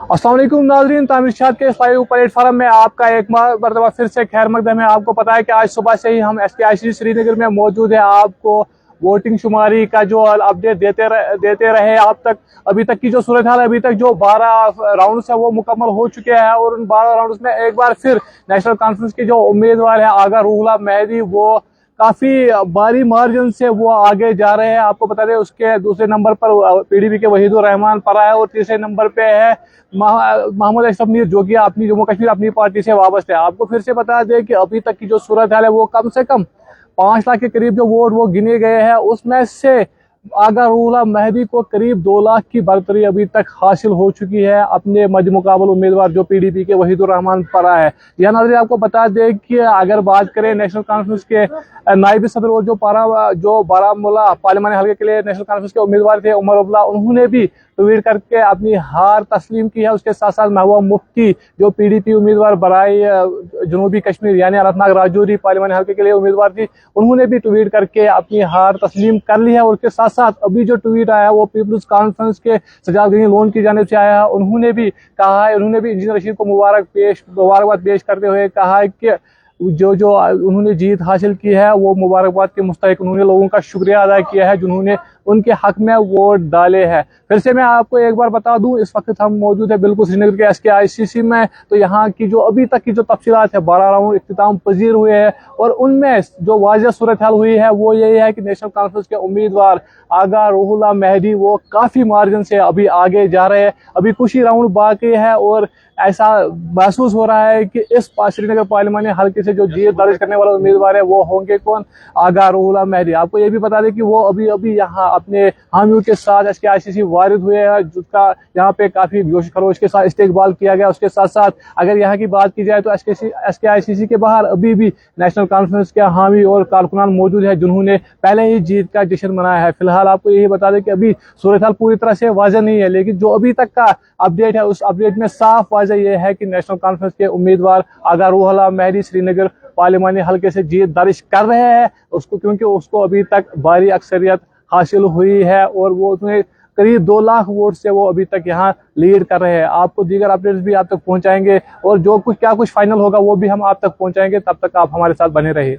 अस्सलाम वालेकुम नाज़रीन, तामीरशाद के लाइव प्लेटफॉर्म में आपका एक मरतबा फिर से खैर मकदम है। आपको पता है कि आज सुबह से ही हम SKIC श्रीनगर में मौजूद है। आपको वोटिंग शुमारी का जो अपडेट देते रहे आप तक। अभी तक की जो सूरत हाल, अभी तक जो 12 राउंड्स है वो मुकम्मल हो चुके हैं और उन 12 राउंड्स में एक बार फिर नेशनल कॉन्फ्रेंस के जो उम्मीदवार है आगा रूहुल्लाह मेहदी, वो काफी भारी मार्जिन से वो आगे जा रहे हैं। आपको बता दें उसके दूसरे नंबर पर PDP के वहीदुर रहमान परा है और तीसरे नंबर पे है मोहम्मद अशरफ मीर, जो कि अपनी जम्मू कश्मीर अपनी पार्टी से वाबस्ता है। आपको फिर से बता दें कि अभी तक की जो सूरत हाल है वो कम से कम 5 लाख के करीब जो वोट वो गिने गए हैं, उसमें से आगा रूहुल्लाह मेहदी को करीब 2 लाख की बढ़तरी अभी तक हासिल हो चुकी है अपने मद्देमुकाबल उम्मीदवार जो PDP के वहीदुर रहमान परा है। यह नाज़रीन आपको बता दें कि अगर बात करें नेशनल कॉन्फ्रेंस के नायब सदर और जो बारामूला पार्लियामानी हल्के के लिए नेशनल कॉन्फ्रेंस के उम्मीदवार थे उमर अब्दुल्ला, उन्होंने भी ट्वीट करके अपनी हार तस्लीम की है। उसके साथ साथ महबूबा मुफ्ती जो PDP उम्मीदवार बराई जनूबी कश्मीर यानी अनंतनाग राजौरी पार्लियामानी हल्के के लिए उम्मीदवार थी, उन्होंने भी ट्वीट करके अपनी हार तस्लीम कर ली है। और उसके साथ साथ अभी जो ट्वीट आया वो पीपल्स कॉन्फ्रेंस के सजाद ग्रीन लोन की जानिब से आया है। उन्होंने भी कहा है, उन्होंने भी इंजीनियर रशीद को मुबारकबाद पेश करते हुए कहा है कि जो उन्होंने जीत हासिल की है वो मुबारकबाद के मुस्तहिक, उन्होंने लोगों का शुक्रिया अदा किया है जिन्होंने उनके हक में वोट डाले हैं। फिर से मैं आपको एक बार बता दूं, इस वक्त हम मौजूद है बिल्कुल श्रीनगर के SKIC में। तो यहाँ की जो अभी तक की जो तफसीलात है, 12 राउंड इख्तिताम पजीर हुए हैं और उनमें जो वाज़ेह सूरत हाल हुई है वो यही है कि नेशनल कॉन्फ्रेंस के उम्मीदवार आगा रूहुल्लाह मेहदी वो काफ़ी मार्जिन से अभी आगे जा रहे हैं। अभी कुछ ही राउंड बाकी है और ऐसा महसूस हो रहा है कि इस श्रीनगर पार्लियामानी हल्के से जो जीत दर्ज करने वाला उम्मीदवार है वो होंगे कौन? आगा रूहुल्लाह मेहदी। आपको ये भी बता दें कि वो अभी यहाँ अपने हामियों के साथ SKIC वारिद हुए हैं, जिसका यहाँ पे काफी जोश खरोश के साथ इस्तेकबाल किया गया। उसके साथ साथ अगर यहाँ की बात की जाए तो SKIC के बाहर अभी भी नेशनल कॉन्फ्रेंस के हामी और कारकुनान मौजूद है जिन्होंने पहले ही जीत का जश्न मनाया है। फिलहाल आपको यही बता दें कि अभी सूरत हाल पूरी तरह से वाज़ेह नहीं है, लेकिन जो अभी तक का अपडेट है उस अपडेट में साफ वाज़ेह ये है कि नेशनल कॉन्फ्रेंस के उम्मीदवार आगा रूहुल्लाह मेहदी श्रीनगर पार्लियामानी हल्के से जीत दर्ज कर रहे हैं उसको, क्योंकि उसको अभी तक भारी अक्सरियत हासिल हुई है और वो उसमें करीब 2 लाख वोट से वो अभी तक यहाँ लीड कर रहे हैं। आपको दीगर अपडेट्स भी आप तक पहुंचाएंगे और जो कुछ फाइनल होगा वो भी हम आप तक पहुंचाएंगे। तब तक आप हमारे साथ बने रहिए।